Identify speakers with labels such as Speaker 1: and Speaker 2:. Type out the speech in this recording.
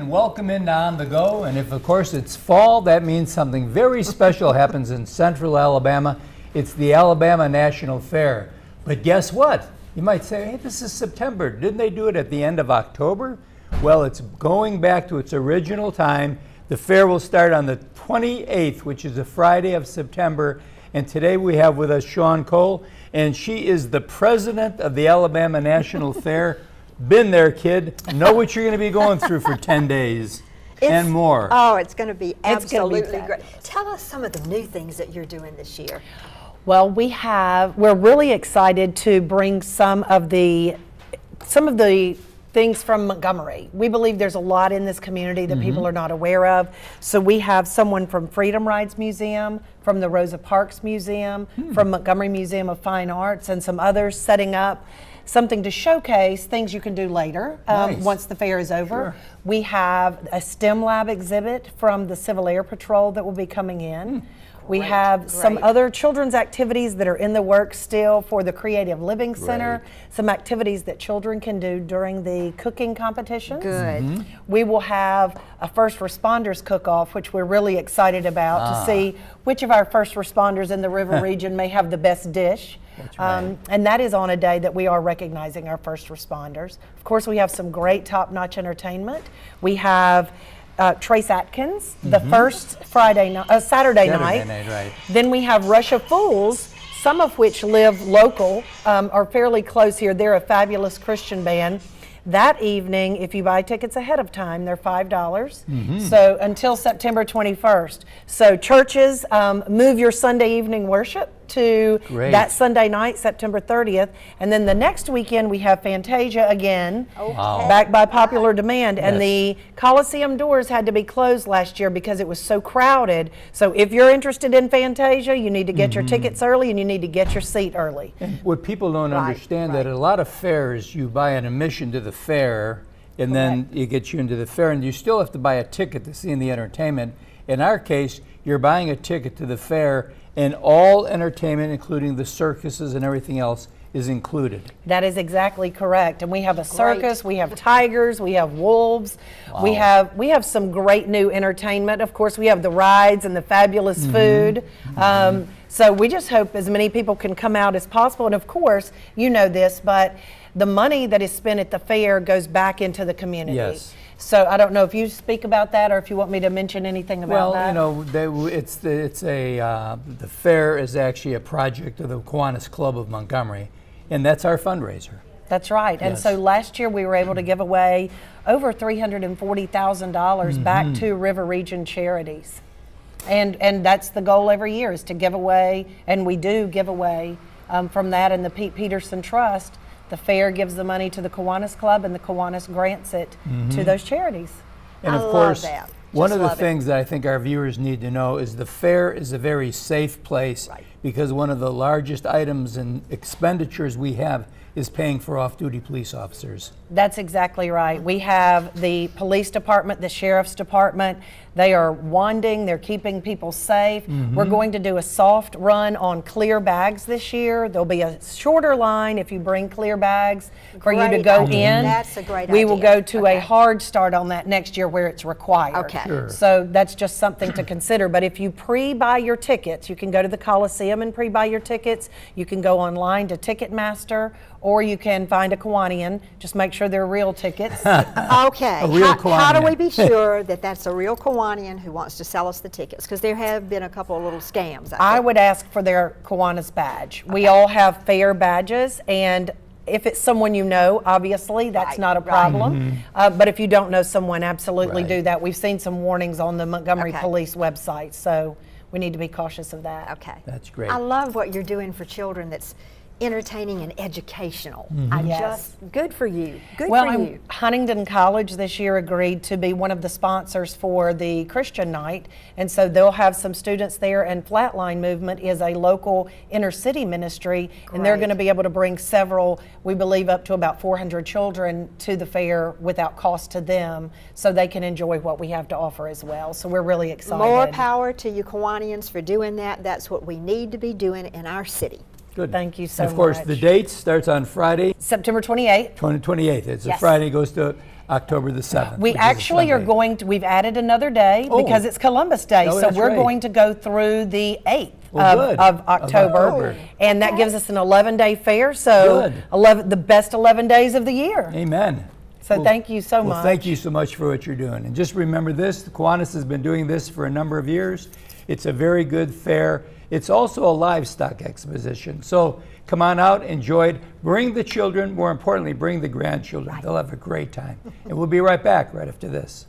Speaker 1: and welcome into On the Go. And if, of course, it's fall, that means something very special happens in central Alabama. It's the Alabama National Fair. But guess what? You might say, hey, this is September. Didn't they do it at the end of October? Well, it's going back to its original time. The fair will start on the 28th, which is a Friday of September. And today we have with us Shawn Cole, and she is the president of the Alabama National Fair. Been there, kid. Know what you're going to be going through for 10 days and more.
Speaker 2: Oh, it's going to be absolutely
Speaker 3: great.
Speaker 2: great. Tell us some of the new things that you're doing this year.
Speaker 3: Well, we're really excited to bring some of the things from Montgomery. We believe there's a lot in this community that people are not aware of. So we have someone from Freedom Rides Museum, from the Rosa Parks Museum, from Montgomery Museum of Fine Arts, and some others setting up something to showcase things you can do later once the fair is over. Sure. We have a STEM lab exhibit from the Civil Air Patrol that will be coming in. We have some other children's activities that are in the works still for the Creative Living Center, some activities that children can do during the cooking competitions.
Speaker 2: Good.
Speaker 3: We will have a first responders cook-off, which we're really excited about to see which of our first responders in the river region may have the best dish.
Speaker 1: That's right.
Speaker 3: And that is on a day that we are recognizing our first responders. Of course, we have some great top-notch entertainment. We have Trace Atkins, the first Saturday night.
Speaker 1: Right.
Speaker 3: Then we have Rush of Fools, some of which live local, are fairly close here. They're a fabulous Christian band. That evening, if you buy tickets ahead of time, they're $5. So until September 21st. So churches, move your Sunday evening worship to that Sunday night, September 30th. And then the next weekend we have Fantasia again, back by popular demand. And the Coliseum doors had to be closed last year because it was so crowded. So if you're interested in Fantasia, you need to get your tickets early and you need to get your seat early.
Speaker 1: And what people don't understand that at a lot of fairs, you buy an admission to the fair and then it gets you into the fair, and you still have to buy a ticket to see the entertainment. In our case, you're buying a ticket to the fair and all entertainment, including the circuses and everything else, is included.
Speaker 3: That is exactly correct. And we have a circus, we have tigers, we have wolves, we have some great new entertainment. Of course, we have the rides and the fabulous food. So we just hope as many people can come out as possible. And of course, you know this, but the money that is spent at the fair goes back into the community.
Speaker 1: Yes.
Speaker 3: So I don't know if you speak about that or if you want me to mention anything about that.
Speaker 1: Well, you know, the fair is actually a project of the Kiwanis Club of Montgomery, and that's our fundraiser.
Speaker 3: That's right. And so last year we were able to give away over $340,000 back to river region charities. And that's the goal every year, is to give away, and we do give away from that and the Pete Peterson Trust. The fair gives the money to the Kiwanis Club, and the Kiwanis grants it to those charities.
Speaker 1: And of course, one of the things that I think our viewers need to know is the fair is a very safe place because one of the largest items and expenditures we have is paying for off-duty police officers.
Speaker 3: That's exactly right. We have the police department, the sheriff's department. They are wanding, they're keeping people safe. We're going to do a soft run on clear bags this year. There'll be a shorter line if you bring clear bags for you to go in.
Speaker 2: That's a great idea.
Speaker 3: We will go to a hard start on that next year where it's required. So that's just something to consider. But if you pre-buy your tickets, you can go to the Coliseum and pre-buy your tickets. You can go online to Ticketmaster, or you can find a Kiwanian. Just make sure they're real tickets.
Speaker 2: Okay.
Speaker 1: A real
Speaker 2: How do we
Speaker 1: Kiwanian.
Speaker 2: be sure that that's a real Kiwanian who wants to sell us the tickets? Because there have been a couple of little scams.
Speaker 3: I would ask for their Kiwanis badge. We all have fair badges, and if it's someone you know, obviously, that's not a problem. But if you don't know someone, absolutely do that. We've seen some warnings on the Montgomery Police website, so we need to be cautious of that.
Speaker 2: Okay.
Speaker 1: That's great.
Speaker 2: I love what you're doing for children that's entertaining and educational. Good for you. Good for you.
Speaker 3: Huntingdon College this year agreed to be one of the sponsors for the Christian night, and so they'll have some students there, and Flatline Movement is a local inner city ministry, and they're going to be able to bring several, we believe up to about 400 children to the fair without cost to them, so they can enjoy what we have to offer as well. So we're really excited.
Speaker 2: More power to you Kiwanians for doing that. That's what we need to be doing in our city.
Speaker 1: Good.
Speaker 3: Thank you so much.
Speaker 1: And of course, the date starts on Friday,
Speaker 3: September 28th.
Speaker 1: 28th. It's a Friday, goes to October the 7th.
Speaker 3: We
Speaker 1: which is a
Speaker 3: actually are
Speaker 1: Sunday.
Speaker 3: going to, we've added another day
Speaker 1: Oh.
Speaker 3: because it's Columbus Day.
Speaker 1: Oh,
Speaker 3: So
Speaker 1: that's
Speaker 3: we're
Speaker 1: right.
Speaker 3: going to go through the 8th
Speaker 1: Well, good.
Speaker 3: of
Speaker 1: Of
Speaker 3: October.
Speaker 1: October.
Speaker 3: And that gives us an 11-day fair. So
Speaker 1: Good.
Speaker 3: 11, the best 11 days of the year.
Speaker 1: Amen.
Speaker 3: So thank you so
Speaker 1: Well,
Speaker 3: much.
Speaker 1: thank you so much for what you're doing. And just remember this, the Kiwanis has been doing this for a number of years. It's a very good fair. It's also a livestock exposition. So come on out, enjoy it. Bring the children, more importantly, bring the grandchildren. They'll have a great time. And we'll be right back right after this.